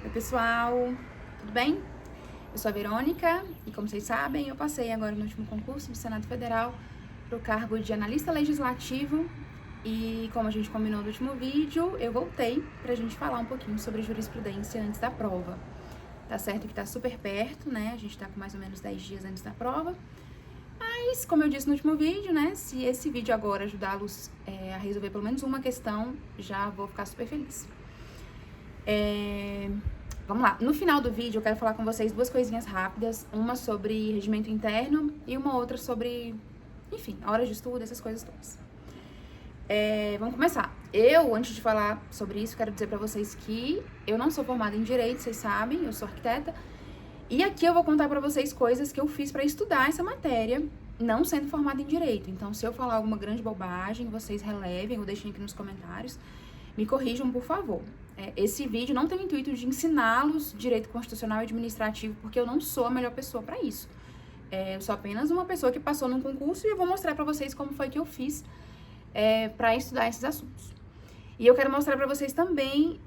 Oi, pessoal, tudo bem? Eu sou a Verônica e, como vocês sabem, eu passei agora no último concurso do Senado Federal para o cargo de analista legislativo e, como a gente combinou no último vídeo, eu voltei para a gente falar um pouquinho sobre jurisprudência antes da prova. Tá certo que tá super perto, né? A gente tá com mais ou menos 10 dias antes da prova. Mas, como eu disse no último vídeo, né? Se esse vídeo agora ajudá-los a resolver pelo menos uma questão, já vou ficar super feliz. Vamos lá, no final do vídeo eu quero falar com vocês duas coisinhas rápidas, uma sobre regimento interno e uma outra sobre, enfim, horas de estudo, essas coisas todas. Vamos começar. Eu, antes de falar sobre isso, quero dizer pra vocês que eu não sou formada em Direito, vocês sabem, eu sou arquiteta, e aqui eu vou contar pra vocês coisas que eu fiz pra estudar essa matéria, não sendo formada em Direito. Então, se eu falar alguma grande bobagem, vocês relevem ou deixem aqui nos comentários, me corrijam, por favor. Esse vídeo não tem o intuito de ensiná-los direito constitucional e administrativo, porque eu não sou a melhor pessoa para isso. Eu sou apenas uma pessoa que passou num concurso e eu vou mostrar para vocês como foi que eu fiz para estudar esses assuntos. E eu quero mostrar para vocês também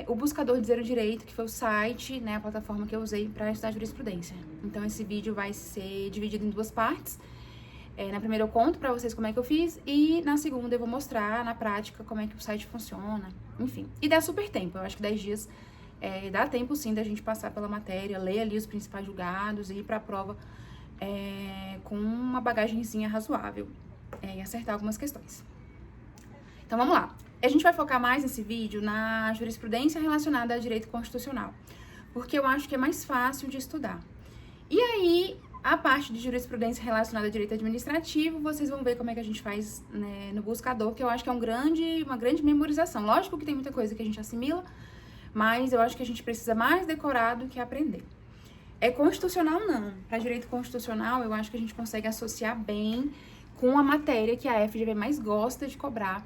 o Buscador de Zero Direito, que foi o site, né, a plataforma que eu usei para estudar jurisprudência. Então, esse vídeo vai ser dividido em duas partes. Na primeira eu conto pra vocês como é que eu fiz e na segunda eu vou mostrar na prática como é que o site funciona, enfim. E dá super tempo, eu acho que 10 dias dá tempo sim da gente passar pela matéria, ler ali os principais julgados e ir pra prova com uma bagagenzinha razoável e acertar algumas questões. Então vamos lá. A gente vai focar mais nesse vídeo na jurisprudência relacionada a direito constitucional, porque eu acho que é mais fácil de estudar. E aí, a parte de jurisprudência relacionada a direito administrativo, vocês vão ver como é que a gente faz, né, no buscador, que eu acho que é uma grande memorização. Lógico que tem muita coisa que a gente assimila, mas eu acho que a gente precisa mais decorar do que aprender. Constitucional, não. Para direito constitucional, eu acho que a gente consegue associar bem com a matéria que a FGV mais gosta de cobrar,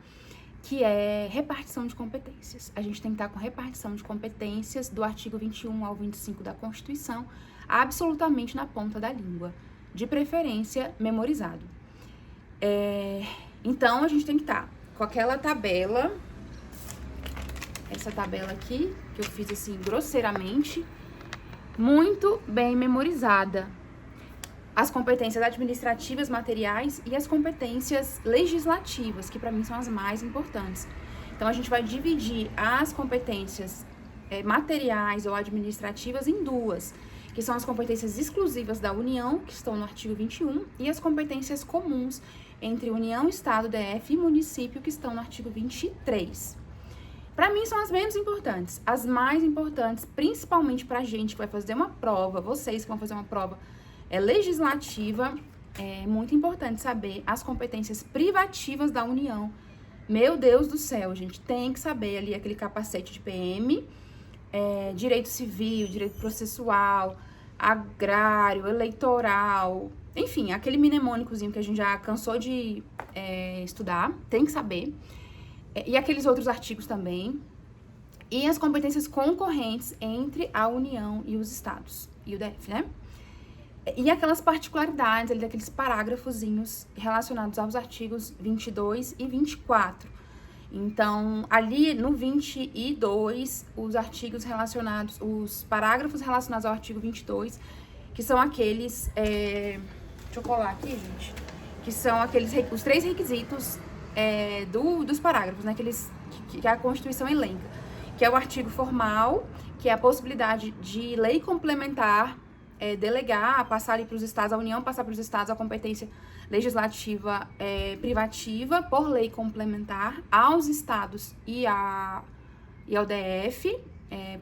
que é repartição de competências. A gente tem que estar com repartição de competências do artigo 21 ao 25 da Constituição, absolutamente na ponta da língua, de preferência memorizado. Então, a gente tem que estar com aquela tabela, essa tabela aqui, que eu fiz assim grosseiramente, muito bem memorizada. As competências administrativas, materiais e as competências legislativas, que para mim são as mais importantes. Então, a gente vai dividir as competências materiais ou administrativas em duas, que são as competências exclusivas da União, que estão no artigo 21, e as competências comuns entre União, Estado, DF e município, que estão no artigo 23. Para mim, são as menos importantes. As mais importantes, principalmente para a gente que vai fazer uma prova, vocês que vão fazer uma prova legislativa, é muito importante saber as competências privativas da União. Meu Deus do céu, gente, tem que saber ali aquele capacete de PM, direito civil, direito processual, agrário, eleitoral, enfim, aquele mnemônicozinho que a gente já cansou de estudar, tem que saber. E aqueles outros artigos também. E as competências concorrentes entre a União e os estados, e o DF, né? E aquelas particularidades ali, daqueles parágrafozinhos relacionados aos artigos 22 e 24. Então, ali no 22, os artigos relacionados, os parágrafos relacionados ao artigo 22, que são aqueles, deixa eu colar aqui, gente, que são aqueles, os 3 requisitos dos parágrafos, né, que a Constituição elenca, que é o artigo formal, que é a possibilidade de lei complementar delegar, passar ali para os estados, a União passar para os estados a competência legislativa privativa por lei complementar aos estados e ao DF,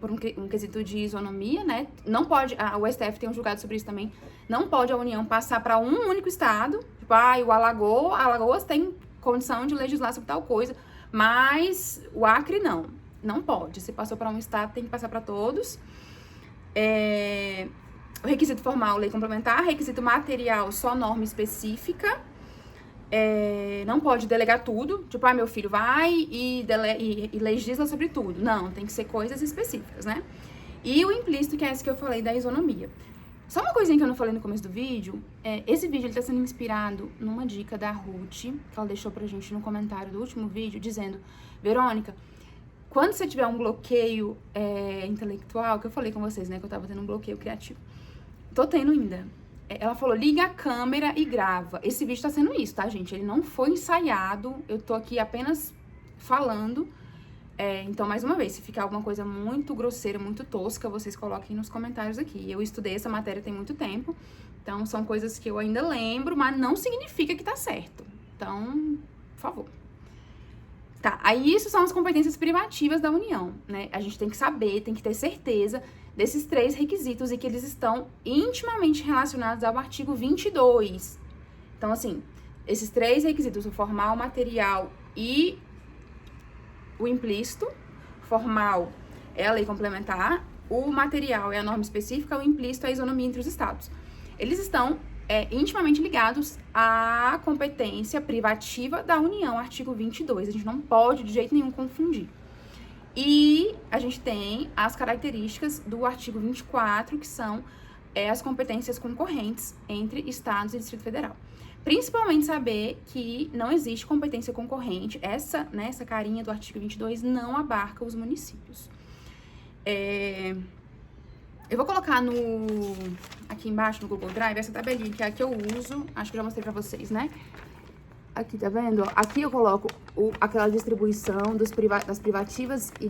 por um quesito de isonomia, né? Não pode, o STF tem um julgado sobre isso também, não pode a União passar para um único estado, tipo, o Alagoas tem condição de legislar sobre tal coisa, mas o Acre não pode. Se passou para um estado, tem que passar para todos. O requisito formal, lei complementar, requisito material, só norma específica, não pode delegar tudo, tipo, meu filho vai e legisla sobre tudo. Não, tem que ser coisas específicas, né? E o implícito, que é esse que eu falei da isonomia. Só uma coisinha que eu não falei no começo do vídeo, esse vídeo ele tá sendo inspirado numa dica da Ruth, que ela deixou pra gente no comentário do último vídeo, dizendo: Verônica, quando você tiver um bloqueio intelectual, que eu falei com vocês, né, que eu tava tendo um bloqueio criativo. Tô tendo ainda. Ela falou, liga a câmera e grava. Esse vídeo tá sendo isso, tá, gente? Ele não foi ensaiado, eu tô aqui apenas falando. Então, mais uma vez, se ficar alguma coisa muito grosseira, muito tosca, vocês coloquem nos comentários aqui. Eu estudei essa matéria tem muito tempo, então são coisas que eu ainda lembro, mas não significa que tá certo. Então, por favor. Tá, aí isso são as competências privativas da União, né? A gente tem que saber, tem que ter certeza desses 3 requisitos e que eles estão intimamente relacionados ao artigo 22. Então, assim, esses 3 requisitos, o formal, o material e o implícito. Formal é a lei complementar, o material é a norma específica, o implícito é a isonomia entre os estados. Eles estão intimamente ligados à competência privativa da União, artigo 22. A gente não pode, de jeito nenhum, confundir. E a gente tem as características do artigo 24, que são as competências concorrentes entre estados e Distrito Federal. Principalmente saber que não existe competência concorrente, essa carinha do artigo 22 não abarca os municípios. Eu vou colocar aqui embaixo no Google Drive essa tabelinha que é a que eu uso, acho que eu já mostrei pra vocês, né? Aqui, tá vendo? Aqui eu coloco aquela distribuição das privativas e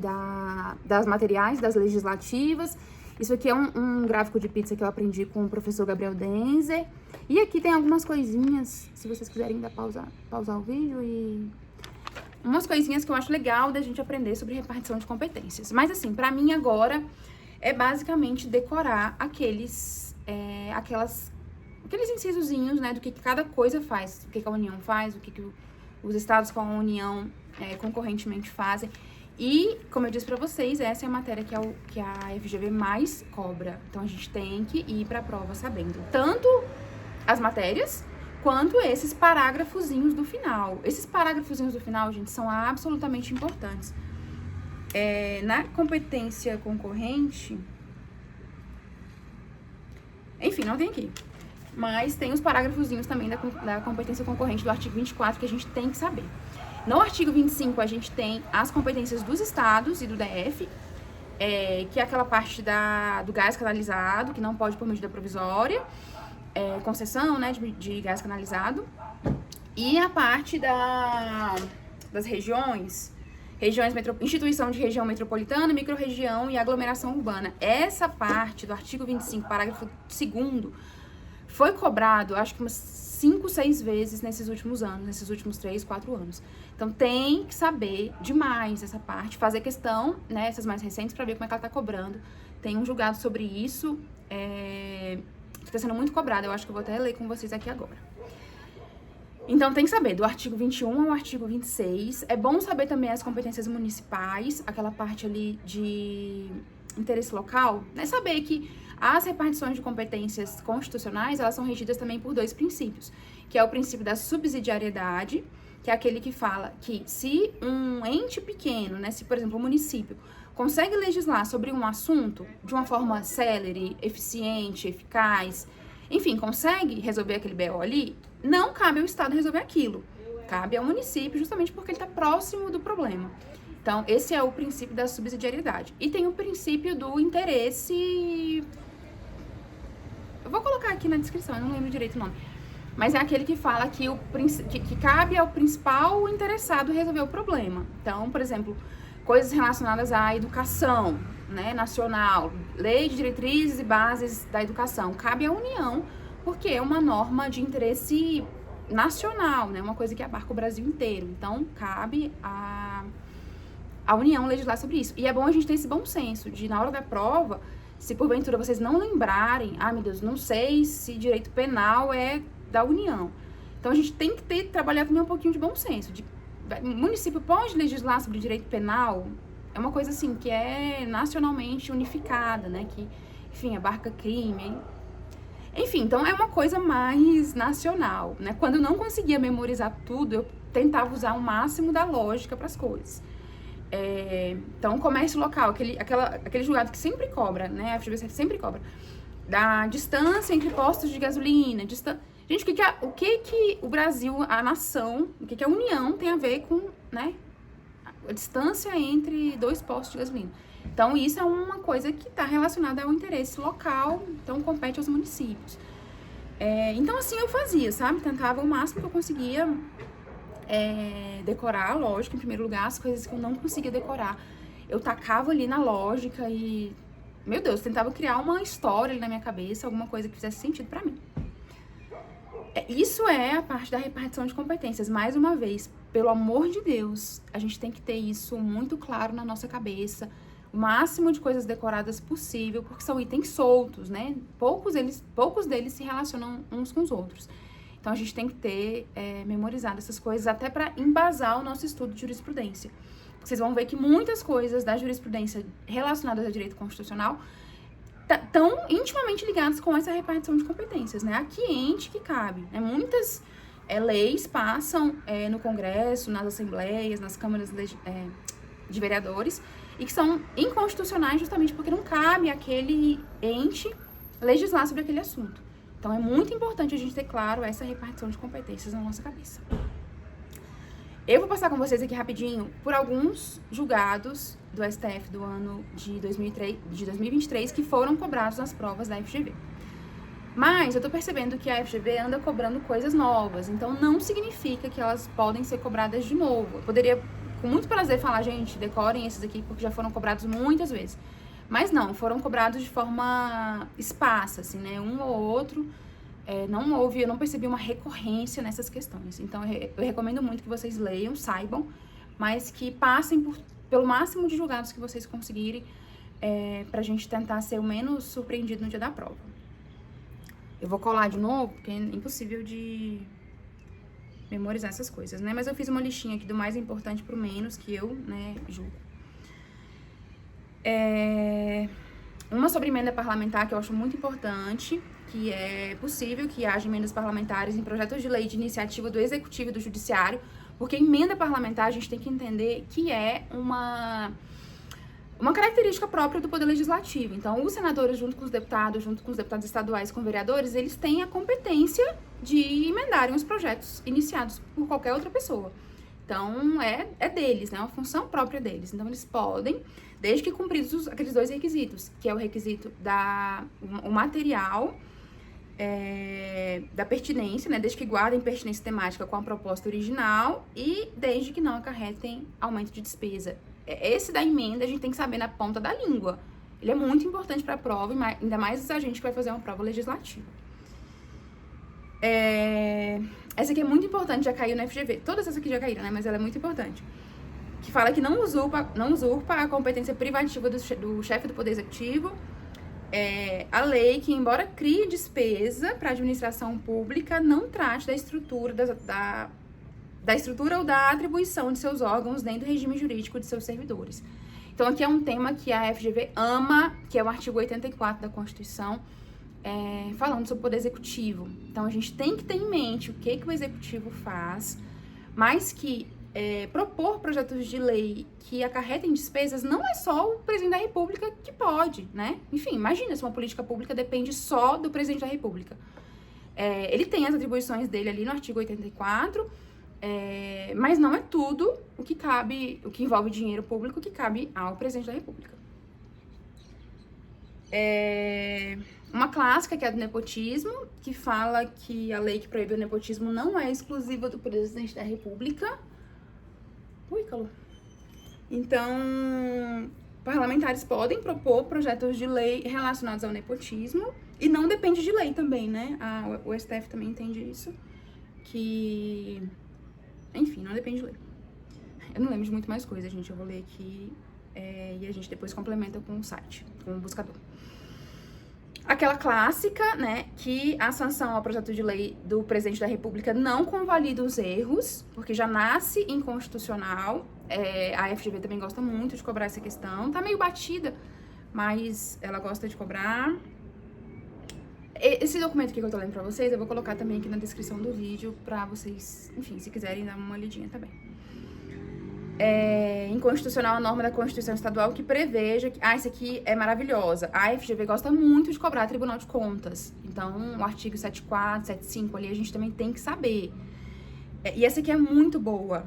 das materiais, das legislativas. Isso aqui é um gráfico de pizza que eu aprendi com o professor Gabriel Denzer. E aqui tem algumas coisinhas, se vocês quiserem ainda pausar o vídeo e... Umas coisinhas que eu acho legal da gente aprender sobre repartição de competências. Mas assim, pra mim agora é basicamente decorar aqueles incisozinhos, né, do que cada coisa faz, o que a União faz, o que os estados com a União concorrentemente fazem. E, como eu disse pra vocês, essa é a matéria que a FGV mais cobra. Então, a gente tem que ir pra prova sabendo tanto as matérias, quanto esses parágrafozinhos do final. Esses parágrafozinhos do final, gente, são absolutamente importantes. Na competência concorrente... Enfim, não tem aqui. Mas tem os parágrafozinhos também da competência concorrente do artigo 24 que a gente tem que saber. No artigo 25, a gente tem as competências dos estados e do DF, que é aquela parte do gás canalizado, que não pode por medida provisória, concessão, né, de gás canalizado. E a parte das regiões, instituição de região metropolitana, microrregião e aglomeração urbana. Essa parte do artigo 25, parágrafo 2º, foi cobrado, acho que umas 5, 6 vezes nesses últimos anos, nesses últimos 3, 4 anos. Então, tem que saber demais essa parte, fazer questão, né, essas mais recentes, pra ver como é que ela tá cobrando. Tem um julgado sobre isso, que tá sendo muito cobrado, eu acho que eu vou até ler com vocês aqui agora. Então, tem que saber do artigo 21 ao artigo 26. É bom saber também as competências municipais, aquela parte ali de interesse local, né? Saber que as repartições de competências constitucionais, elas são regidas também por 2 princípios, que é o princípio da subsidiariedade, que é aquele que fala que se um ente pequeno, né, se, por exemplo, o município, consegue legislar sobre um assunto de uma forma célere, eficiente, eficaz, enfim, consegue resolver aquele BO ali, não cabe ao Estado resolver aquilo. Cabe ao município, justamente porque ele está próximo do problema. Então, esse é o princípio da subsidiariedade. E tem o princípio do interesse... Eu vou colocar aqui na descrição, eu não lembro direito o nome. Mas é aquele que fala que cabe ao principal interessado resolver o problema. Então, por exemplo, coisas relacionadas à educação, né, nacional, lei de diretrizes e bases da educação. Cabe à União, porque é uma norma de interesse nacional, né, uma coisa que abarca o Brasil inteiro. Então, cabe a União legislar sobre isso. E é bom a gente ter esse bom senso de, na hora da prova, se porventura vocês não lembrarem, meu Deus, não sei se direito penal é da União. Então, a gente tem que trabalhar também um pouquinho de bom senso. O município pode legislar sobre direito penal? É uma coisa, assim, que é nacionalmente unificada, né? Que, enfim, abarca crime. Enfim, então é uma coisa mais nacional, né? Quando eu não conseguia memorizar tudo, eu tentava usar o máximo da lógica para as coisas. Então, comércio local, aquele julgado que sempre cobra, né? A FGV sempre cobra. Da distância entre postos de gasolina, Gente, o que o Brasil, a nação, o que a União tem a ver com, né, a distância entre 2 postos de gasolina. Então, isso é uma coisa que está relacionada ao interesse local, então compete aos municípios. Então, assim, eu fazia, sabe? Tentava o máximo que eu conseguia decorar, lógico, em primeiro lugar, as coisas que eu não conseguia decorar. Eu tacava ali na lógica e, meu Deus, tentava criar uma história ali na minha cabeça, alguma coisa que fizesse sentido pra mim. Isso é a parte da repartição de competências. Mais uma vez, pelo amor de Deus, a gente tem que ter isso muito claro na nossa cabeça. O máximo de coisas decoradas possível, porque são itens soltos, né? Poucos deles se relacionam uns com os outros. Então, a gente tem que ter memorizado essas coisas até para embasar o nosso estudo de jurisprudência. Vocês vão ver que muitas coisas da jurisprudência relacionadas ao direito constitucional estão intimamente ligadas com essa repartição de competências, né? A que ente que cabe, né? Muitas leis passam no Congresso, nas assembleias, nas câmaras de vereadores, e que são inconstitucionais justamente porque não cabe àquele ente legislar sobre aquele assunto. Então, é muito importante a gente ter claro essa repartição de competências na nossa cabeça. Eu vou passar com vocês aqui rapidinho por alguns julgados do STF do ano de 2023 que foram cobrados nas provas da FGV. Mas eu tô percebendo que a FGV anda cobrando coisas novas, então não significa que elas podem ser cobradas de novo. Eu poderia, com muito prazer, falar, gente, decorem esses aqui porque já foram cobrados muitas vezes. Mas não, foram cobrados de forma esparsa, assim, né? Um ou outro. Eu não percebi uma recorrência nessas questões. Então, eu recomendo muito que vocês leiam, saibam, mas que passem pelo máximo de julgados que vocês conseguirem, pra gente tentar ser o menos surpreendido no dia da prova. Eu vou colar de novo, porque é impossível de memorizar essas coisas, né? Mas eu fiz uma listinha aqui do mais importante pro menos, que eu, né, julgo. Uma sobre emenda parlamentar que eu acho muito importante, que é possível que haja emendas parlamentares em projetos de lei de iniciativa do Executivo e do Judiciário, porque emenda parlamentar a gente tem que entender que é uma característica própria do Poder Legislativo. Então, os senadores, junto com os deputados estaduais, com vereadores, eles têm a competência de emendarem os projetos iniciados por qualquer outra pessoa. Então, é deles, né? É uma função própria deles. Então, eles podem, desde que cumpridos aqueles 2 requisitos, que é o requisito o material da pertinência, né? Desde que guardem pertinência temática com a proposta original e desde que não acarretem aumento de despesa. Esse da emenda a gente tem que saber na ponta da língua. Ele é muito importante para a prova, ainda mais a gente que vai fazer uma prova legislativa. Essa aqui é muito importante, já caiu na FGV. Todas essas aqui já caíram, né? Mas ela é muito importante. Que fala que não usurpa a competência privativa do chefe do Poder Executivo. A lei que, embora crie despesa para a administração pública, não trate da estrutura da estrutura ou da atribuição de seus órgãos dentro do regime jurídico de seus servidores. Então, aqui é um tema que a FGV ama, que é o artigo 84 da Constituição, falando sobre o Poder Executivo. Então, a gente tem que ter em mente o que o Executivo faz, mas que propor projetos de lei que acarretem despesas não é só o presidente da República que pode, né? Enfim, imagina se uma política pública depende só do presidente da República. Ele tem as atribuições dele ali no artigo 84, mas não é tudo o que envolve dinheiro público que cabe ao presidente da República. Uma clássica, que é a do nepotismo, que fala que a lei que proíbe o nepotismo não é exclusiva do presidente da República. Ui, calor. Então, parlamentares podem propor projetos de lei relacionados ao nepotismo e não depende de lei também, né? O STF também entende isso, que... Enfim, não depende de lei. Eu não lembro de muito mais coisa, gente. Eu vou ler aqui e a gente depois complementa com o site, com o buscador. Aquela clássica, né, que a sanção ao projeto de lei do presidente da República não convalida os erros, porque já nasce inconstitucional. A FGV também gosta muito de cobrar essa questão. Tá meio batida, mas ela gosta de cobrar. Esse documento aqui que eu tô lendo pra vocês, eu vou colocar também aqui na descrição do vídeo pra vocês, enfim, se quiserem dar uma lidinha também. Inconstitucional a norma da Constituição Estadual que preveja que... essa aqui é maravilhosa. A FGV gosta muito de cobrar Tribunal de Contas. Então, o artigo 74, 75 ali, a gente também tem que saber. E essa aqui é muito boa.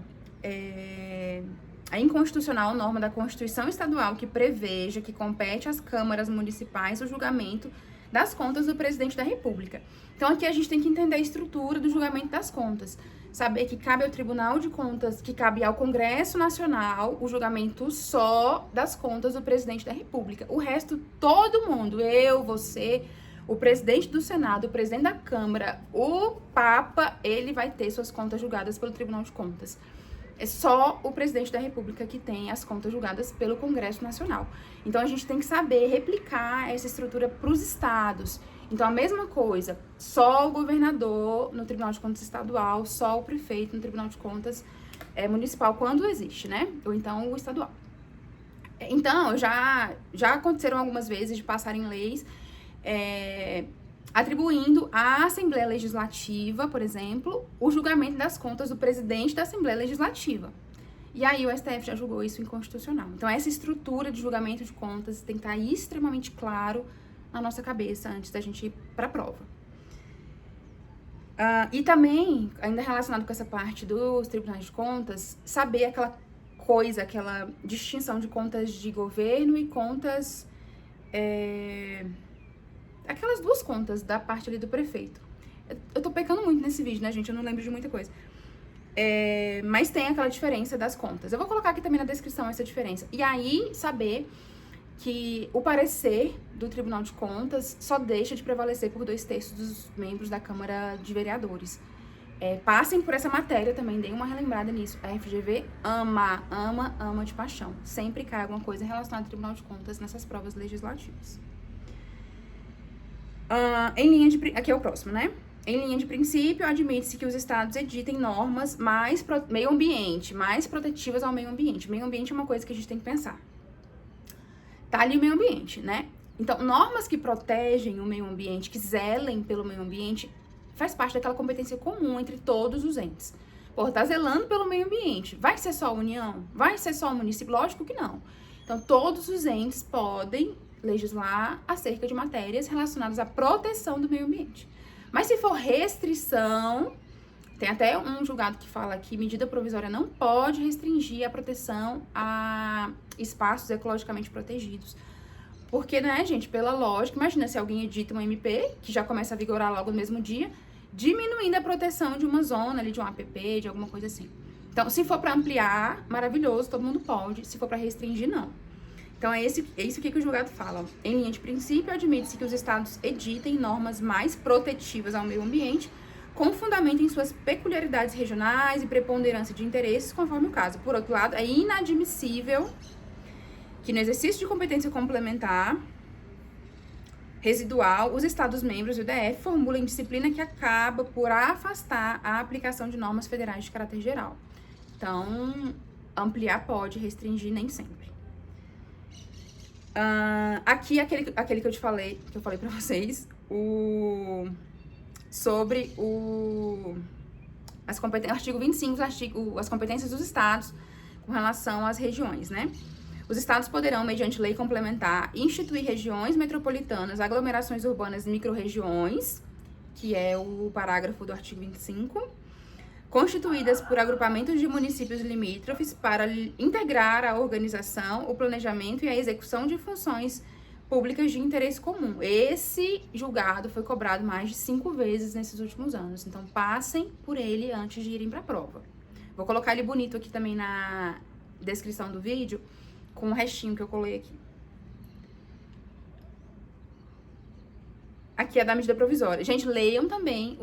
É inconstitucional a norma da Constituição Estadual que preveja que compete às câmaras municipais o julgamento das contas do presidente da República. Então, aqui a gente tem que entender a estrutura do julgamento das contas. Saber que cabe ao Tribunal de Contas, que cabe ao Congresso Nacional o julgamento só das contas do presidente da República. O resto, todo mundo, eu, você, o presidente do Senado, o presidente da Câmara, o Papa, ele vai ter suas contas julgadas pelo Tribunal de Contas. É só o presidente da República que tem as contas julgadas pelo Congresso Nacional. Então, a gente tem que saber replicar essa estrutura para os estados. Então, a mesma coisa, só o governador no Tribunal de Contas Estadual, só o prefeito no Tribunal de Contas Municipal, quando existe, né? Ou então o estadual. Então, já aconteceram algumas vezes de passarem leis atribuindo à Assembleia Legislativa, por exemplo, o julgamento das contas do presidente da Assembleia Legislativa. E aí o STF já julgou isso inconstitucional. Então, essa estrutura de julgamento de contas tem que estar extremamente claro na nossa cabeça antes da gente ir para a prova. E também, ainda relacionado com essa parte dos tribunais de contas, saber aquela distinção de contas de governo e contas... aquelas duas contas da parte ali do prefeito. Eu tô pecando muito nesse vídeo, né, gente? Eu não lembro de muita coisa. Mas tem aquela diferença das contas. Eu vou colocar aqui também na descrição essa diferença. E aí, saber que o parecer do Tribunal de Contas só deixa de prevalecer por 2/3 dos membros da Câmara de Vereadores. Passem por essa matéria também, deem uma relembrada nisso. A FGV ama de paixão. Sempre cai alguma coisa relacionada ao Tribunal de Contas nessas provas legislativas. Aqui é o próximo, né? Em linha de princípio, admite-se que os estados editem normas mais protetivas ao meio ambiente. Meio ambiente é uma coisa que a gente tem que pensar. Tá ali o meio ambiente, né? Então, normas que protegem o meio ambiente, que zelem pelo meio ambiente, faz parte daquela competência comum entre todos os entes. Pô, tá zelando pelo meio ambiente. Vai ser só a União? Vai ser só o município? Lógico que não. Então, todos os entes podem legislar acerca de matérias relacionadas à proteção do meio ambiente. Mas se for restrição, tem até um julgado que fala que medida provisória não pode restringir a proteção a espaços ecologicamente protegidos. Porque, né, gente, pela lógica, imagina se alguém edita um MP, que já começa a vigorar logo no mesmo dia, diminuindo a proteção de uma zona ali, de um APP, de alguma coisa assim. Então, se for para ampliar, maravilhoso, todo mundo pode. Se for para restringir, não. Então, é isso aqui que o julgado fala. Em linha de princípio, admite-se que os estados editem normas mais protetivas ao meio ambiente, com fundamento em suas peculiaridades regionais e preponderância de interesses, conforme o caso. Por outro lado, é inadmissível que no exercício de competência complementar residual, os estados-membros e o DF formulem disciplina que acaba por afastar a aplicação de normas federais de caráter geral. Então, ampliar pode, restringir nem sempre. Aqui, aquele que eu falei pra vocês, sobre artigo 25, as competências dos estados com relação às regiões, né? Os estados poderão, mediante lei complementar, instituir regiões metropolitanas, aglomerações urbanas e micro-regiões, que é o parágrafo do artigo 25, constituídas por agrupamentos de municípios limítrofes para integrar a organização, o planejamento e a execução de funções públicas de interesse comum. Esse julgado foi cobrado mais de 5 vezes nesses últimos anos, então passem por ele antes de irem para a prova. Vou colocar ele bonito aqui também na descrição do vídeo, com o restinho que eu colei aqui. Aqui é da medida provisória. Gente, leiam também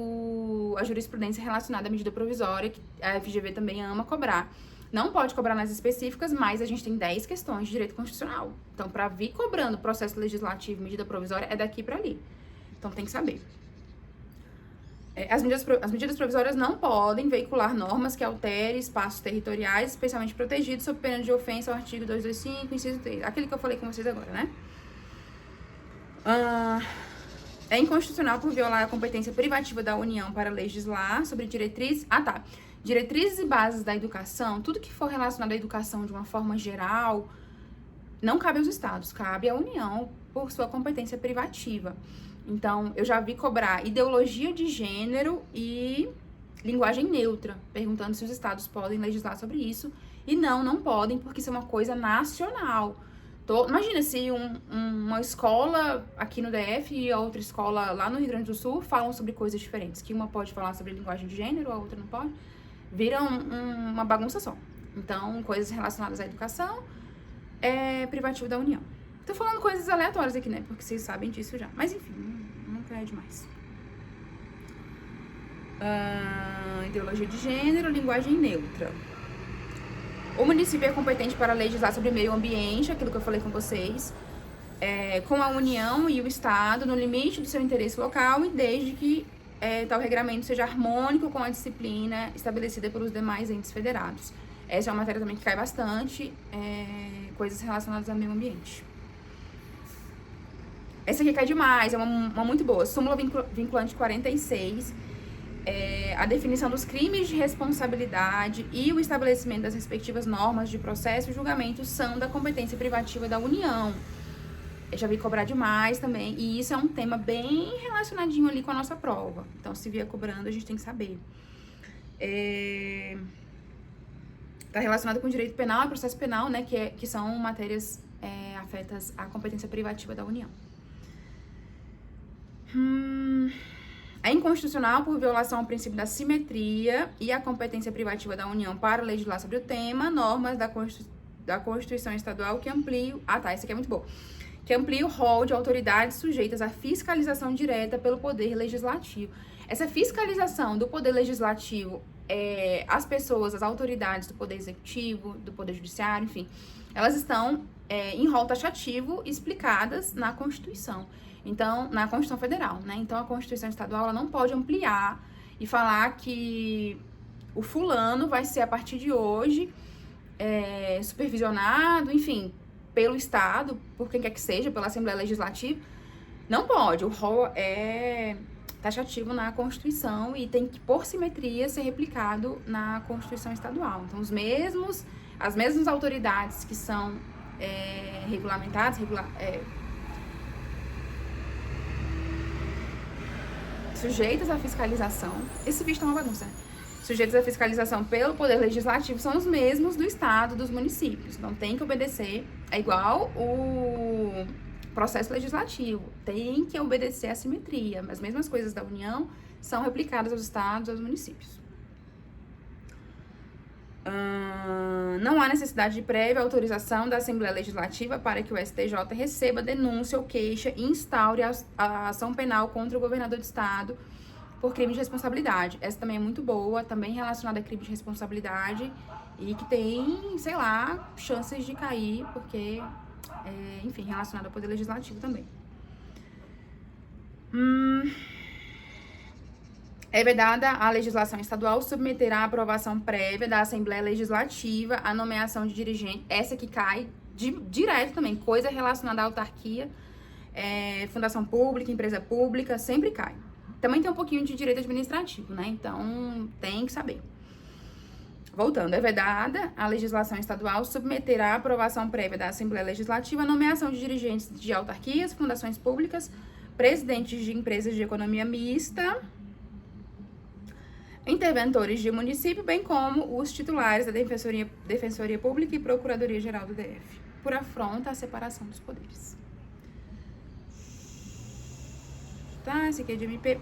a jurisprudência relacionada à medida provisória, que a FGV também ama cobrar. Não pode cobrar nas específicas, mas a gente tem 10 questões de direito constitucional. Então, para vir cobrando processo legislativo, medida provisória, é daqui para ali. Então, tem que saber. As medidas provisórias não podem veicular normas que alterem espaços territoriais, especialmente protegidos, sob pena de ofensa ao artigo 225, inciso 3. Aquele que eu falei com vocês agora, né? É inconstitucional por violar a competência privativa da União para legislar sobre diretrizes... Diretrizes e bases da educação, tudo que for relacionado à educação de uma forma geral, não cabe aos estados, cabe à União por sua competência privativa. Então, eu já vi cobrar ideologia de gênero e linguagem neutra, perguntando se os estados podem legislar sobre isso. E não podem, porque isso é uma coisa nacional. Imagina se uma escola aqui no DF e a outra escola lá no Rio Grande do Sul falam sobre coisas diferentes. Que uma pode falar sobre linguagem de gênero, a outra não pode. Vira uma bagunça só. Então, coisas relacionadas à educação é privativo da União. Tô falando coisas aleatórias aqui, né? Porque vocês sabem disso já. Mas enfim, nunca é demais. Ideologia de gênero, linguagem neutra. O município é competente para legislar sobre meio ambiente, aquilo que eu falei com vocês, com a União e o Estado, no limite do seu interesse local e desde que tal regramento seja harmônico com a disciplina estabelecida pelos demais entes federados. Essa é uma matéria também que cai bastante, coisas relacionadas ao meio ambiente. Essa aqui cai demais, é uma muito boa. Súmula vinculante 46, a definição dos crimes de responsabilidade e o estabelecimento das respectivas normas de processo e julgamento são da competência privativa da União. Eu já vi cobrar demais também, e isso é um tema bem relacionadinho ali com a nossa prova. Então, se vier cobrando, a gente tem que saber. Está relacionado com direito penal e processo penal, né, que são matérias afetas à competência privativa da União. É inconstitucional por violação ao princípio da simetria e à competência privativa da União para legislar sobre o tema, normas da Constituição Estadual que ampliam... essa aqui é muito boa. Que amplia o rol de autoridades sujeitas à fiscalização direta pelo Poder Legislativo. Essa fiscalização do Poder Legislativo, as pessoas, as autoridades do Poder Executivo, do Poder Judiciário, enfim, elas estão em rol taxativo explicadas na Constituição. Então, na Constituição Federal, né? Então, a Constituição Estadual, ela não pode ampliar e falar que o fulano vai ser, a partir de hoje, supervisionado, enfim, pelo Estado, por quem quer que seja, pela Assembleia Legislativa. Não pode. O rol é taxativo na Constituição e tem que, por simetria, ser replicado na Constituição Estadual. Então, as mesmas autoridades que são regulamentadas, sujeitas à fiscalização. Esse vídeo tá uma bagunça, né? Sujeitos à fiscalização pelo Poder Legislativo são os mesmos do Estado, dos municípios. Então, tem que obedecer. É igual o processo legislativo. Tem que obedecer à simetria. As mesmas coisas da União são replicadas aos Estados e aos municípios. Não há necessidade de prévia autorização da Assembleia Legislativa para que o STJ receba denúncia ou queixa e instaure a ação penal contra o governador de Estado por crime de responsabilidade. Essa também é muito boa, também relacionada a crime de responsabilidade e que tem, sei lá, chances de cair, porque, enfim, relacionada ao Poder Legislativo também. É vedada a legislação estadual submeterá à aprovação prévia da Assembleia Legislativa a nomeação de dirigente. Essa que cai direto também, coisa relacionada à autarquia, fundação pública, empresa pública, sempre cai. Também tem um pouquinho de direito administrativo, né? Então, tem que saber. Voltando, é vedada a legislação estadual submeterá à aprovação prévia da Assembleia Legislativa a nomeação de dirigentes de autarquias, fundações públicas, presidentes de empresas de economia mista, interventores de município, bem como os titulares da Defensoria Pública e Procuradoria-Geral do DF, por afronta à separação dos poderes. Tá, esse aqui é de MP.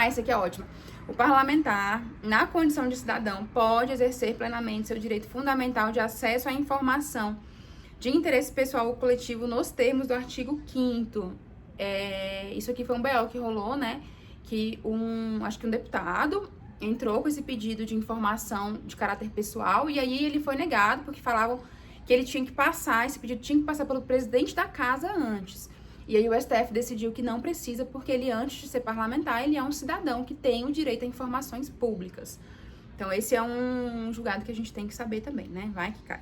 Esse aqui é ótimo. O parlamentar, na condição de cidadão, pode exercer plenamente seu direito fundamental de acesso à informação de interesse pessoal ou coletivo nos termos do artigo 5º. Isso aqui foi um BO que rolou, né? Que acho que um deputado entrou com esse pedido de informação de caráter pessoal e aí ele foi negado porque falavam que ele tinha que passar, esse pedido tinha que passar pelo presidente da casa antes. E aí o STF decidiu que não precisa porque ele, antes de ser parlamentar, ele é um cidadão que tem o direito a informações públicas. Então esse é um julgado que a gente tem que saber também, né? Vai que cai.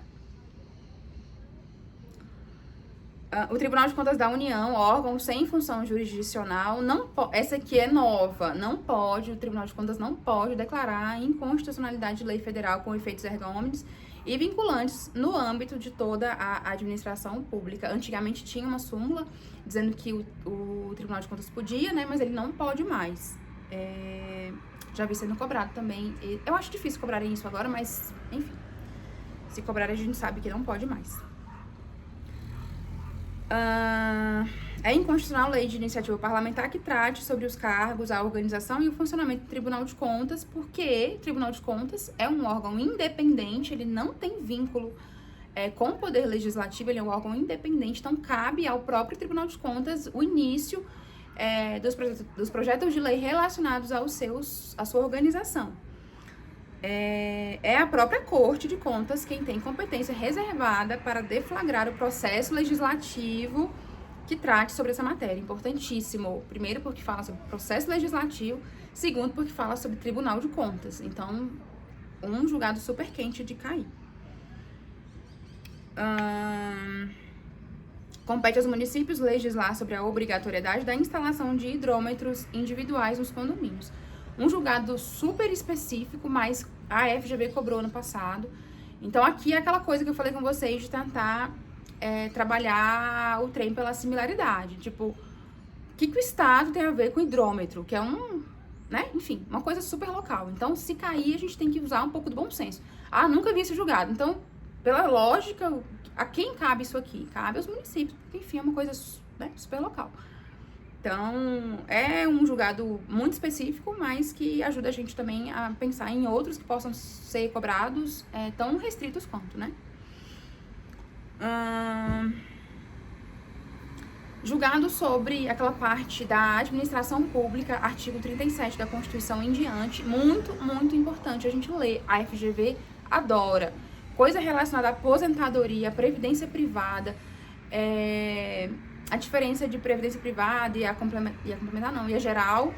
O Tribunal de Contas da União, órgão sem função jurisdicional, essa aqui é nova, o Tribunal de Contas não pode declarar a inconstitucionalidade de lei federal com efeitos erga omnes e vinculantes no âmbito de toda a administração pública. Antigamente tinha uma súmula dizendo que o Tribunal de Contas podia, né, mas ele não pode mais. Já vi sendo cobrado também. Eu acho difícil cobrarem isso agora, mas, enfim. Se cobrar, a gente sabe que não pode mais. É inconstitucional a lei de iniciativa parlamentar que trate sobre os cargos, a organização e o funcionamento do Tribunal de Contas, porque o Tribunal de Contas é um órgão independente, ele não tem vínculo com o Poder Legislativo, ele é um órgão independente, então cabe ao próprio Tribunal de Contas o início dos projetos de lei relacionados à sua organização. É a própria Corte de Contas quem tem competência reservada para deflagrar o processo legislativo que trate sobre essa matéria. Importantíssimo. Primeiro, porque fala sobre processo legislativo. Segundo, porque fala sobre Tribunal de Contas. Então, um julgado super quente de cair. Compete aos municípios legislar sobre a obrigatoriedade da instalação de hidrômetros individuais nos condomínios. Um julgado super específico, mas a FGV cobrou ano passado. Então, aqui é aquela coisa que eu falei com vocês de tentar trabalhar o trem pela similaridade. Tipo, o que o Estado tem a ver com hidrômetro? Que é enfim, uma coisa super local. Então, se cair, a gente tem que usar um pouco do bom senso. Nunca vi esse julgado. Então, pela lógica, a quem cabe isso aqui? Cabe aos municípios, porque, enfim, é uma coisa super local. Então, é um julgado muito específico, mas que ajuda a gente também a pensar em outros que possam ser cobrados tão restritos quanto, né? Julgado sobre aquela parte da administração pública, artigo 37 da Constituição em diante, muito, muito importante a gente ler. A FGV adora. Coisa relacionada à aposentadoria, à previdência privada, a diferença de previdência privada e a complementar não, e a geral,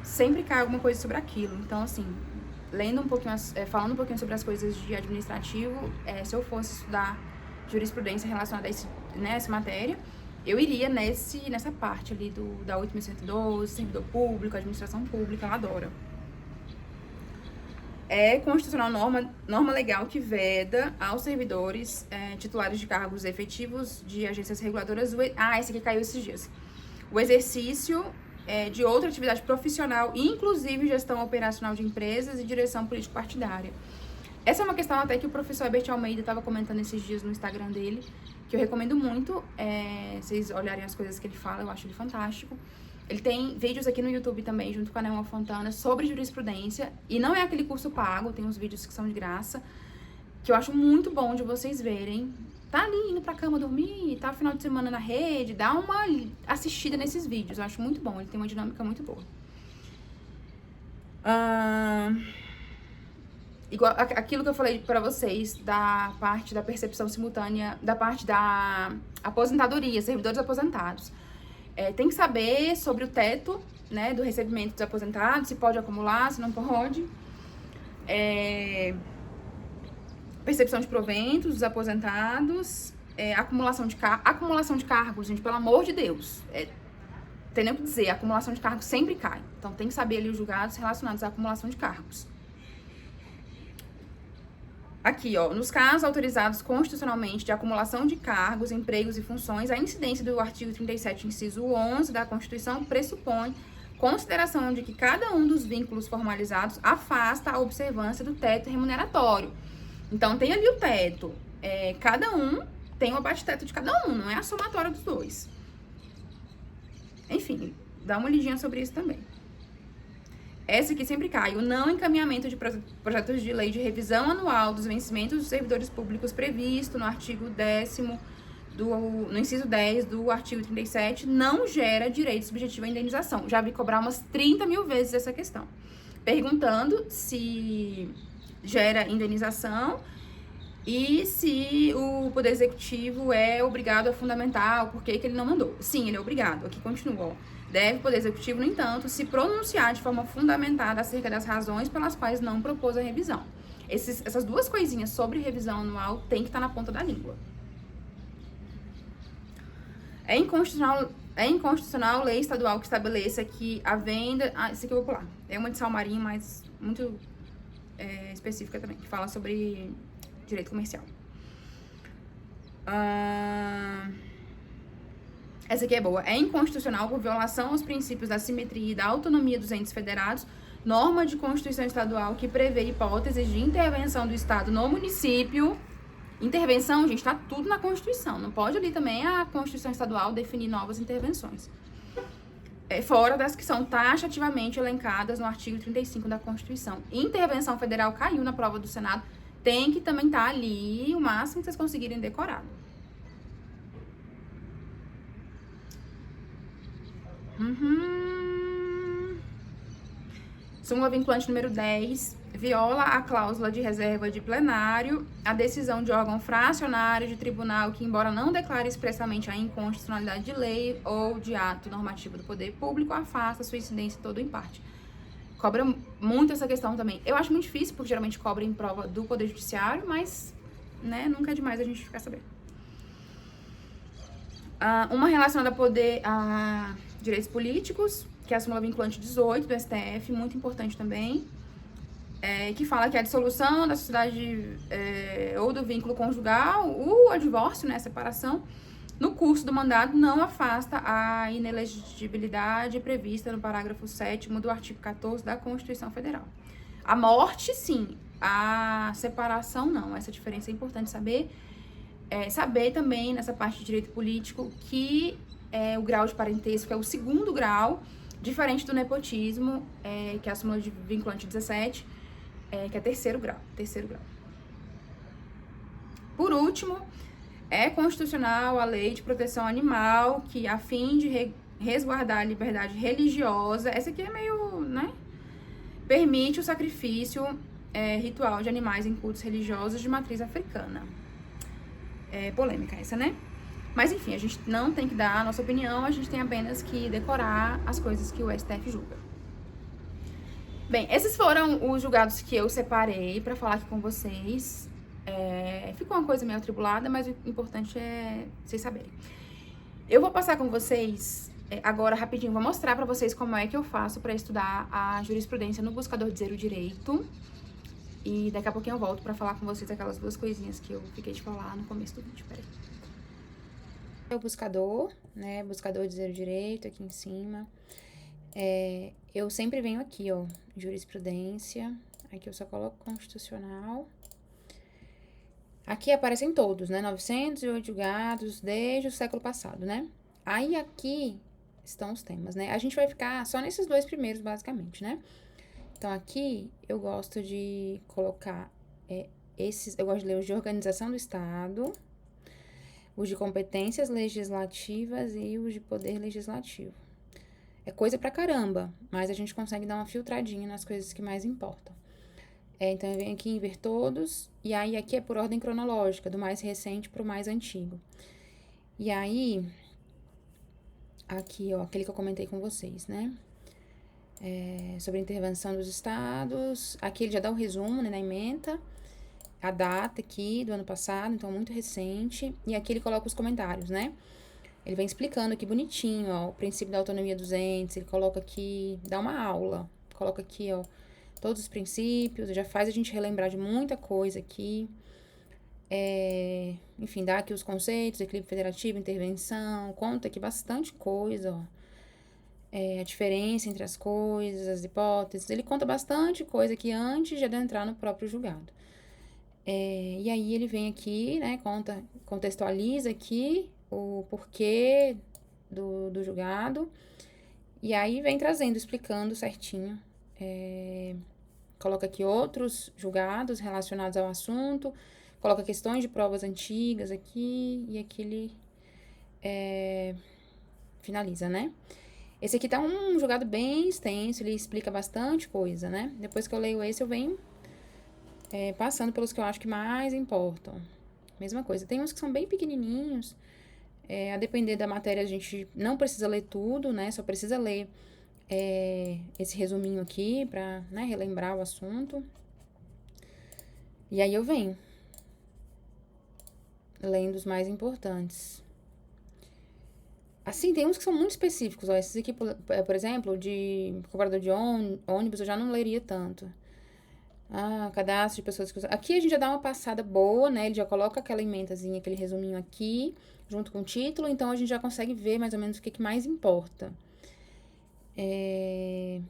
sempre cai alguma coisa sobre aquilo. Então, assim, lendo um pouquinho, falando um pouquinho sobre as coisas de administrativo, se eu fosse estudar jurisprudência relacionada a essa matéria, eu iria nessa parte ali da 8.112, servidor público, administração pública, ela adora. É constitucional norma legal que veda aos servidores titulares de cargos efetivos de agências reguladoras. Esse aqui caiu esses dias. O exercício de outra atividade profissional, inclusive gestão operacional de empresas e direção político-partidária. Essa é uma questão até que o professor Herbert Almeida estava comentando esses dias no Instagram dele, que eu recomendo muito vocês olharem as coisas que ele fala, eu acho ele fantástico. Ele tem vídeos aqui no YouTube também, junto com a Nelma Fontana, sobre jurisprudência. E não é aquele curso pago, tem uns vídeos que são de graça, que eu acho muito bom de vocês verem. Tá ali indo pra cama dormir, tá final de semana na rede, dá uma assistida nesses vídeos, eu acho muito bom, ele tem uma dinâmica muito boa. Igual aquilo que eu falei pra vocês, da parte da percepção simultânea, da parte da aposentadoria, servidores aposentados. Tem que saber sobre o teto, né, do recebimento dos aposentados, se pode acumular, se não pode. Percepção de proventos dos aposentados, acumulação de cargos, gente, pelo amor de Deus. Tem nem o que dizer, a acumulação de cargos sempre cai. Então tem que saber ali os julgados relacionados à acumulação de cargos. Aqui, ó, nos casos autorizados constitucionalmente de acumulação de cargos, empregos e funções, a incidência do artigo 37, inciso 11 da Constituição pressupõe consideração de que cada um dos vínculos formalizados afasta a observância do teto remuneratório. Então, tem ali o teto. Cada um tem o abate-teto de cada um, não é a somatória dos dois. Enfim, dá uma lidinha sobre isso também. Essa aqui sempre cai. O não encaminhamento de projetos de lei de revisão anual dos vencimentos dos servidores públicos previsto no artigo 10º, no inciso 10 do artigo 37, não gera direito subjetivo à indenização. Já vi cobrar umas 30 mil vezes essa questão. Perguntando se gera indenização e se o Poder Executivo é obrigado a fundamentar o porquê que ele não mandou. Sim, ele é obrigado. Aqui continua, ó. Deve o Poder Executivo, no entanto, se pronunciar de forma fundamentada acerca das razões pelas quais não propôs a revisão. Essas duas coisinhas sobre revisão anual tem que estar na ponta da língua. É inconstitucional lei estadual que estabeleça que a venda... Isso aqui eu vou pular. É uma de Salmarinho, mas muito específica também, que fala sobre direito comercial. Essa aqui é boa. É inconstitucional por violação aos princípios da simetria e da autonomia dos entes federados, norma de Constituição Estadual que prevê hipóteses de intervenção do Estado no município. Intervenção, gente, tá tudo na Constituição. Não pode ali também a Constituição Estadual definir novas intervenções. Fora das que são taxativamente elencadas no artigo 35 da Constituição. Intervenção federal caiu na prova do Senado. Tem que também estar ali o máximo que vocês conseguirem decorado. Súmula vinculante número 10. Viola a cláusula de reserva de plenário, a decisão de órgão fracionário de tribunal que, embora não declare expressamente a inconstitucionalidade de lei ou de ato normativo do poder público, afasta sua incidência todo em parte. Cobra muito essa questão também. Eu acho muito difícil, porque geralmente cobra em prova do Poder Judiciário, mas, né, nunca é demais a gente ficar sabendo. Uma relacionada a direitos políticos, que é a súmula vinculante 18 do STF, muito importante também, que fala que a dissolução da sociedade ou do vínculo conjugal, o divórcio, né, a separação, no curso do mandato não afasta a inelegibilidade prevista no parágrafo 7º do artigo 14 da Constituição Federal. A morte, sim. A separação, não. Essa diferença é importante saber. Saber também, nessa parte de direito político, que o grau de parentesco é o segundo grau, diferente do nepotismo, que é a súmula de vinculante 17, que é terceiro grau. Por último, é constitucional a Lei de Proteção Animal, que, a fim de resguardar a liberdade religiosa, essa aqui é meio, né? Permite o sacrifício ritual de animais em cultos religiosos de matriz africana. Polêmica essa, né? Mas, enfim, a gente não tem que dar a nossa opinião, a gente tem apenas que decorar as coisas que o STF julga. Bem, esses foram os julgados que eu separei pra falar aqui com vocês. Ficou uma coisa meio atribulada, mas o importante é vocês saberem. Eu vou passar com vocês agora rapidinho, vou mostrar pra vocês como é que eu faço pra estudar a jurisprudência no buscador Dizer o Direito. E daqui a pouquinho eu volto pra falar com vocês aquelas duas coisinhas que eu fiquei de falar no começo do vídeo. Peraí. É o buscador, né? Buscador Dizer o Direito, aqui em cima. Eu sempre venho aqui, ó, jurisprudência. Aqui eu só coloco constitucional. Aqui aparecem todos, né? 908 julgados desde o século passado, né? Aí aqui estão os temas, né? A gente vai ficar só nesses dois primeiros, basicamente, né? Então, aqui eu gosto de colocar eu gosto de ler os de organização do Estado, os de competências legislativas e os de poder legislativo. É coisa pra caramba, mas a gente consegue dar uma filtradinha nas coisas que mais importam. Então, eu venho aqui em ver todos, e aí aqui é por ordem cronológica, do mais recente pro mais antigo. E aí, aqui, ó, aquele que eu comentei com vocês, né? Sobre a intervenção dos estados. Aqui ele já dá o resumo, né, na ementa. A data aqui do ano passado, então muito recente. E aqui ele coloca os comentários, né? Ele vem explicando aqui bonitinho, ó, o princípio da autonomia dos entes. Ele coloca aqui, dá uma aula. Coloca aqui, ó, todos os princípios. Já faz a gente relembrar de muita coisa aqui. Enfim, dá aqui os conceitos, equilíbrio federativo, intervenção. Conta aqui bastante coisa, ó. A diferença entre as coisas, as hipóteses. Ele conta bastante coisa aqui antes de adentrar no próprio julgado. E aí ele vem aqui, né, contextualiza aqui o porquê do julgado. E aí vem trazendo, explicando certinho. Coloca aqui outros julgados relacionados ao assunto. Coloca questões de provas antigas aqui. E aqui ele finaliza, né? Esse aqui tá um julgado bem extenso, ele explica bastante coisa, né? Depois que eu leio esse, eu venho passando pelos que eu acho que mais importam. Mesma coisa. Tem uns que são bem pequenininhos. A depender da matéria, a gente não precisa ler tudo, né? Só precisa ler esse resuminho aqui pra, né, relembrar o assunto. E aí eu venho lendo os mais importantes. Assim, tem uns que são muito específicos, ó. Esses aqui, por exemplo, de cobrador de ônibus, eu já não leria tanto. Cadastro de pessoas que usam. Aqui a gente já dá uma passada boa, né? Ele já coloca aquela ementazinha, aquele resuminho aqui, junto com o título, então a gente já consegue ver mais ou menos o que mais importa.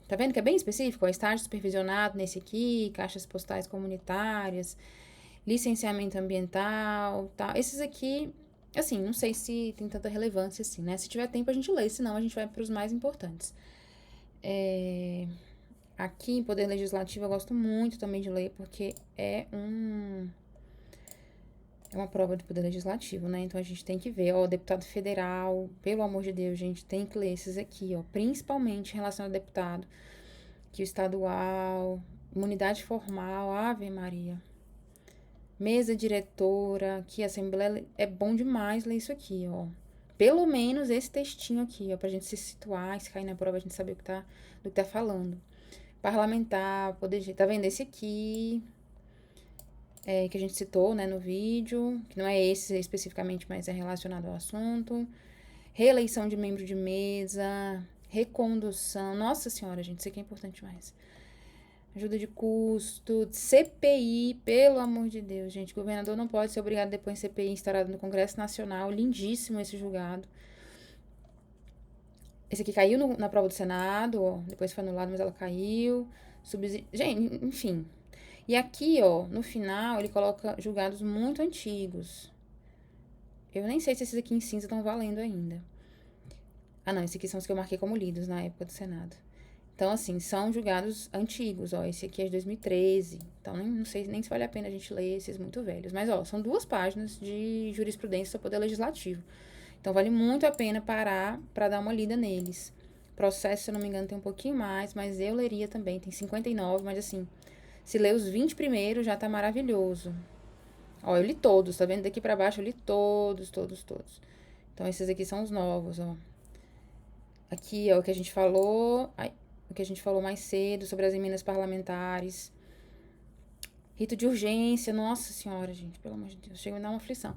Tá vendo que é bem específico? Ó, estágio supervisionado nesse aqui, caixas postais comunitárias. licenciamento ambiental, tá? Esses aqui, assim, não sei se tem tanta relevância assim, né? Se tiver tempo a gente lê, senão a gente vai para os mais importantes. Aqui em Poder Legislativo eu gosto muito também de ler, porque é uma prova de Poder Legislativo, né? Então a gente tem que ver, ó, deputado federal, pelo amor de Deus, gente, tem que ler esses aqui, ó, principalmente em relação ao deputado, que o estadual, imunidade formal, Ave Maria. Mesa diretora, que a Assembleia, é bom demais ler isso aqui, ó. Pelo menos esse textinho aqui, ó, pra gente se situar, se cair na prova, a gente saber do que tá falando. Parlamentar, poder, tá vendo esse aqui, que a gente citou, né, no vídeo, que não é esse especificamente, mas é relacionado ao assunto. Reeleição de membro de mesa, recondução, nossa senhora, gente, isso aqui é importante demais. Ajuda de custo, CPI, pelo amor de Deus, gente. O governador não pode ser obrigado a depor em CPI instaurado no Congresso Nacional. Lindíssimo esse julgado. Esse aqui caiu na prova do Senado, ó. Depois foi anulado, mas ela caiu. Gente, enfim. E aqui, ó, no final, ele coloca julgados muito antigos. Eu nem sei se esses aqui em cinza estão valendo ainda. Ah, não, esses aqui são os que eu marquei como lidos na época do Senado. Então, assim, são julgados antigos, ó. Esse aqui é de 2013. Então, não sei nem se vale a pena a gente ler esses muito velhos. Mas, ó, são 2 páginas de jurisprudência do Poder Legislativo. Então, vale muito a pena parar para dar uma lida neles. Processo, se eu não me engano, tem um pouquinho mais, mas eu leria também. Tem 59, mas, assim, se ler os 20 primeiros já tá maravilhoso. Ó, eu li todos, tá vendo? Daqui para baixo eu li todos. Então, esses aqui são os novos, ó. Aqui, ó, o que a gente falou... o que a gente falou mais cedo sobre as emendas parlamentares. Rito de urgência, nossa senhora, gente, pelo amor de Deus, chega a me dar uma aflição.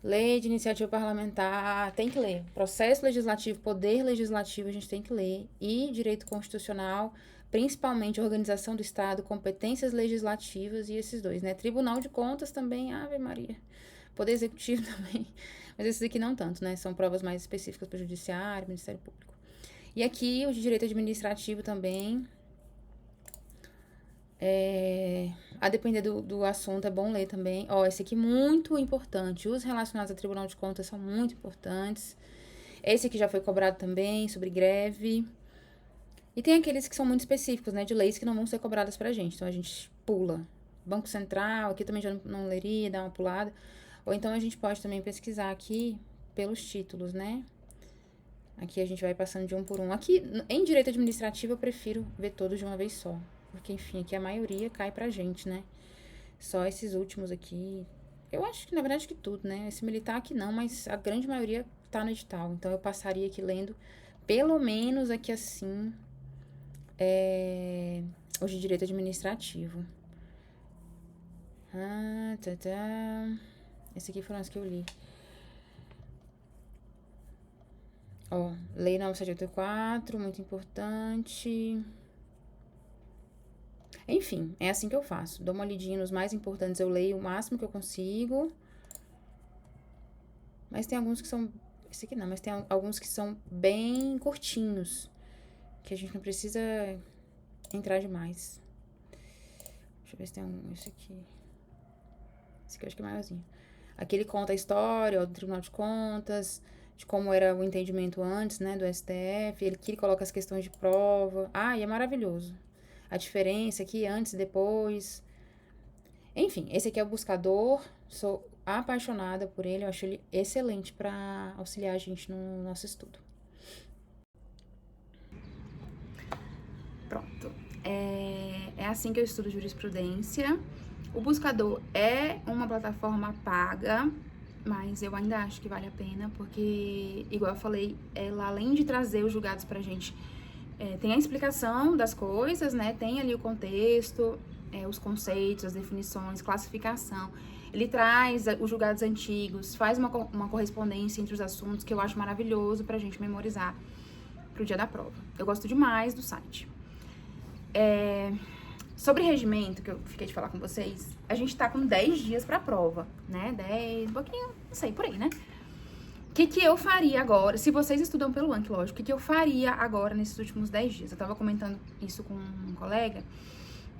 Lei de iniciativa parlamentar, tem que ler. Processo legislativo, poder legislativo, a gente tem que ler. E direito constitucional, principalmente organização do Estado, competências legislativas e esses 2, né? Tribunal de Contas também, Ave Maria. Poder executivo também. Mas esses aqui não tanto, né? São provas mais específicas para o Judiciário, Ministério Público. E aqui, o de direito administrativo também. A depender do assunto, é bom ler também. Ó, esse aqui muito importante. Os relacionados ao Tribunal de Contas são muito importantes. Esse aqui já foi cobrado também, sobre greve. E tem aqueles que são muito específicos, né? De leis que não vão ser cobradas pra gente. Então, a gente pula. Banco Central, aqui também já não leria, dá uma pulada. Ou então, a gente pode também pesquisar aqui pelos títulos, né? Aqui a gente vai passando de um por um. Aqui, em direito administrativo, eu prefiro ver todos de uma vez só. Porque, enfim, aqui a maioria cai pra gente, né? Só esses últimos aqui. Eu acho que, na verdade, que tudo, né? Esse militar aqui não, mas a grande maioria tá no edital. Então, eu passaria aqui lendo, pelo menos aqui assim, os de direito administrativo. Esse aqui foram os que eu li. Ó, Lei 9.784, muito importante. Enfim, é assim que eu faço. Dou uma lidinha nos mais importantes, eu leio o máximo que eu consigo. Mas tem alguns que são... Esse aqui não, mas tem alguns que são bem curtinhos. Que a gente não precisa entrar demais. Deixa eu ver se tem um... Esse aqui eu acho que é maiorzinho. Aqui ele conta a história, ó, do Tribunal de Contas... de como era o entendimento antes, né, do STF, ele coloca as questões de prova. Ah, e é maravilhoso. A diferença aqui, antes e depois. Enfim, esse aqui é o Buscador, sou apaixonada por ele, eu acho ele excelente para auxiliar a gente no nosso estudo. Pronto. É assim que eu estudo jurisprudência. O Buscador é uma plataforma paga, mas eu ainda acho que vale a pena, porque, igual eu falei, ela, além de trazer os julgados pra gente, tem a explicação das coisas, né? Tem ali o contexto, os conceitos, as definições, classificação. Ele traz os julgados antigos, faz uma correspondência entre os assuntos, que eu acho maravilhoso pra gente memorizar pro dia da prova. Eu gosto demais do site. Sobre regimento, que eu fiquei de falar com vocês, a gente tá com 10 dias pra prova, né? 10, um pouquinho, não sei, por aí, né? O que eu faria agora, se vocês estudam pelo Anki, lógico, o que eu faria agora nesses últimos 10 dias? Eu tava comentando isso com um colega,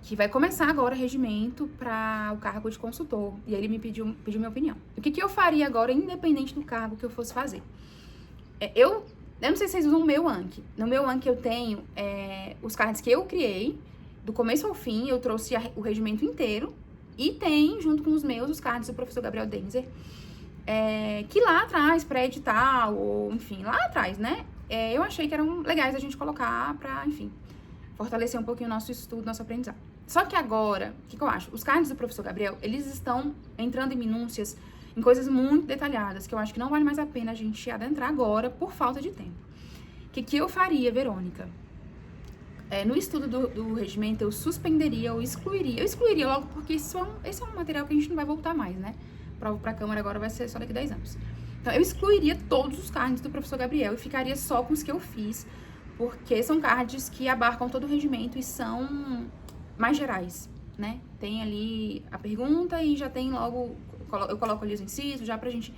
que vai começar agora regimento para o cargo de consultor. E aí ele me pediu minha opinião. O que eu faria agora, independente do cargo que eu fosse fazer? Eu não sei se vocês usam o meu Anki. No meu Anki eu tenho os cards que eu criei, do começo ao fim, eu trouxe o regimento inteiro. E tem, junto com os meus, os cards do professor Gabriel Denzer, que lá atrás, pré-edital, ou enfim, lá atrás, né? Eu achei que eram legais a gente colocar pra, enfim, fortalecer um pouquinho o nosso estudo, nosso aprendizado. Só que agora, o que eu acho? Os cards do professor Gabriel, eles estão entrando em minúcias, em coisas muito detalhadas, que eu acho que não vale mais a pena a gente adentrar agora por falta de tempo. O que eu faria, Verônica? No estudo do regimento, eu suspenderia ou excluiria. Eu excluiria logo porque esse é um material que a gente não vai voltar mais, né? Prova pra Câmara agora vai ser só daqui a 10 anos. Então, eu excluiria todos os cards do professor Gabriel e ficaria só com os que eu fiz, porque são cards que abarcam todo o regimento e são mais gerais, né? Tem ali a pergunta e já tem logo... Eu coloco ali os incisos já pra gente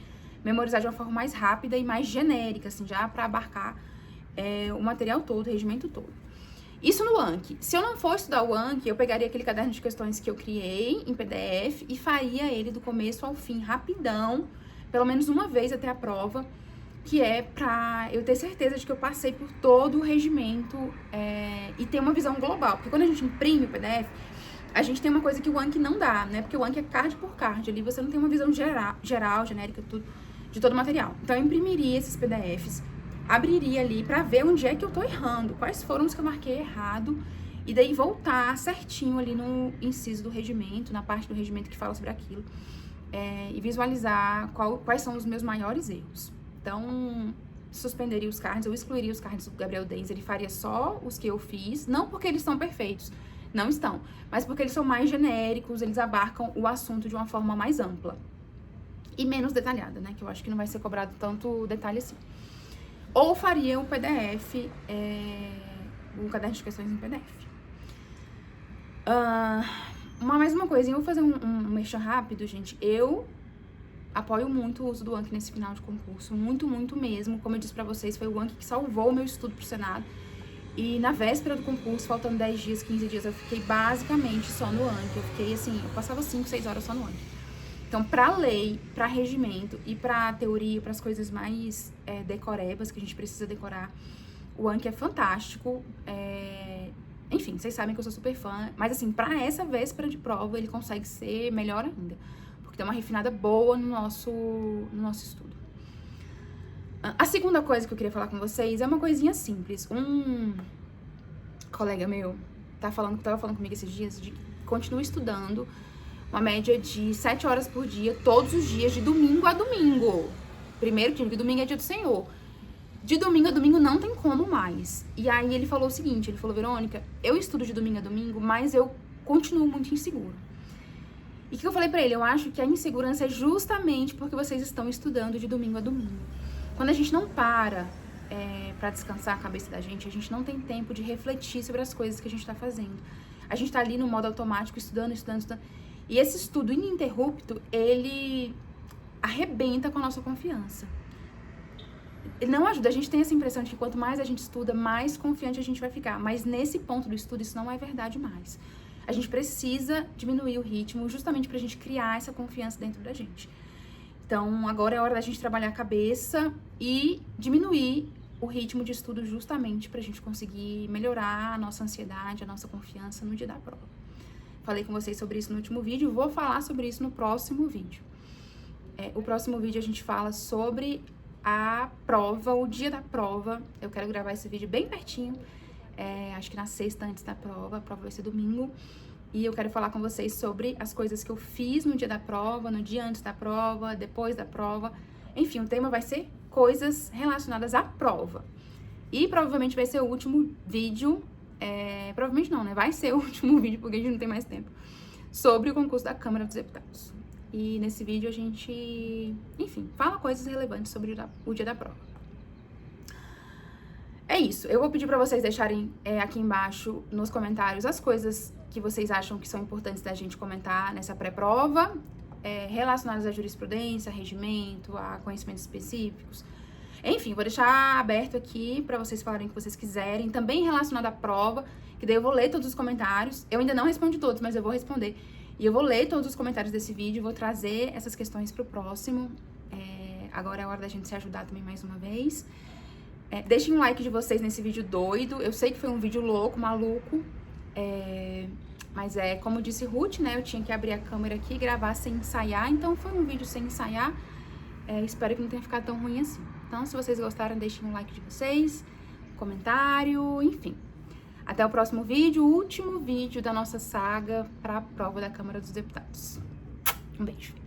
memorizar de uma forma mais rápida e mais genérica, assim, já pra abarcar o material todo, o regimento todo. Isso no Anki. Se eu não for estudar o Anki, eu pegaria aquele caderno de questões que eu criei em PDF e faria ele do começo ao fim, rapidão, pelo menos uma vez até a prova, que é pra eu ter certeza de que eu passei por todo o regimento e ter uma visão global. Porque quando a gente imprime o PDF, a gente tem uma coisa que o Anki não dá, né? Porque o Anki é card por card, ali você não tem uma visão geral, genérica, tudo, de todo o material. Então, eu imprimiria esses PDFs, abriria ali pra ver onde é que eu tô errando, quais foram os que eu marquei errado, e daí voltar certinho ali no inciso do regimento, na parte do regimento que fala sobre aquilo, e visualizar quais são os meus maiores erros. Então, suspenderia os cards, eu excluiria os cards do Gabriel Denzer, ele faria só os que eu fiz, não porque eles estão perfeitos, não estão, mas porque eles são mais genéricos, eles abarcam o assunto de uma forma mais ampla e menos detalhada, né, que eu acho que não vai ser cobrado tanto detalhe assim. Ou faria o PDF, o caderno de questões em PDF. Mais uma coisinha, eu vou fazer um merchan rápido, gente. Eu apoio muito o uso do Anki nesse final de concurso, muito, muito mesmo. Como eu disse pra vocês, foi o Anki que salvou o meu estudo pro Senado. E na véspera do concurso, faltando 10 dias, 15 dias, eu fiquei basicamente só no Anki. Eu fiquei assim, eu passava 5, 6 horas só no Anki. Então, pra lei, pra regimento e pra teoria, pras coisas mais decorebas que a gente precisa decorar, o Anki é fantástico. Enfim, vocês sabem que eu sou super fã. Mas assim, pra essa véspera de prova, ele consegue ser melhor ainda. Porque tem uma refinada boa no nosso estudo. A segunda coisa que eu queria falar com vocês é uma coisinha simples. Um colega meu tava falando comigo esses dias de que continua estudando uma média de 7 horas por dia, todos os dias, de domingo a domingo. Primeiro que domingo é dia do Senhor. De domingo a domingo não tem como mais. E aí ele falou o seguinte, ele falou, Verônica, eu estudo de domingo a domingo, mas eu continuo muito inseguro. E o que eu falei pra ele? Eu acho que a insegurança é justamente porque vocês estão estudando de domingo a domingo. Quando a gente não para pra descansar a cabeça da gente, a gente não tem tempo de refletir sobre as coisas que a gente tá fazendo. A gente tá ali no modo automático, estudando. E esse estudo ininterrupto, ele arrebenta com a nossa confiança. Ele não ajuda, a gente tem essa impressão de que quanto mais a gente estuda, mais confiante a gente vai ficar. Mas nesse ponto do estudo, isso não é verdade mais. A gente precisa diminuir o ritmo justamente pra gente criar essa confiança dentro da gente. Então, agora é hora da gente trabalhar a cabeça e diminuir o ritmo de estudo justamente pra gente conseguir melhorar a nossa ansiedade, a nossa confiança no dia da prova. Falei com vocês sobre isso no último vídeo, vou falar sobre isso no próximo vídeo. O próximo vídeo a gente fala sobre a prova, o dia da prova. Eu quero gravar esse vídeo bem pertinho, acho que na sexta antes da prova. A prova vai ser domingo. E eu quero falar com vocês sobre as coisas que eu fiz no dia da prova, no dia antes da prova, depois da prova. Enfim, o tema vai ser coisas relacionadas à prova. E provavelmente vai ser o último vídeo, provavelmente não, né? Vai ser o último vídeo, porque a gente não tem mais tempo, sobre o concurso da Câmara dos Deputados. E nesse vídeo a gente, enfim, fala coisas relevantes sobre o dia da prova. É isso, eu vou pedir pra vocês deixarem aqui embaixo nos comentários as coisas que vocês acham que são importantes da gente comentar nessa pré-prova, relacionadas à jurisprudência, a regimento, a conhecimentos específicos. Enfim, vou deixar aberto aqui pra vocês falarem o que vocês quiserem, também relacionado à prova, que daí eu vou ler todos os comentários. Eu ainda não respondi todos, mas eu vou responder. E eu vou ler todos os comentários desse vídeo, vou trazer essas questões pro próximo. Agora é a hora da gente se ajudar também mais uma vez. Deixem um like de vocês nesse vídeo doido. Eu sei que foi um vídeo louco, maluco. Mas como disse Ruth, né? Eu tinha que abrir a câmera aqui e gravar sem ensaiar. Então foi um vídeo sem ensaiar. Espero que não tenha ficado tão ruim assim. Então, se vocês gostaram, deixem um like de vocês, comentário, enfim. Até o próximo vídeo, o último vídeo da nossa saga para a prova da Câmara dos Deputados. Um beijo.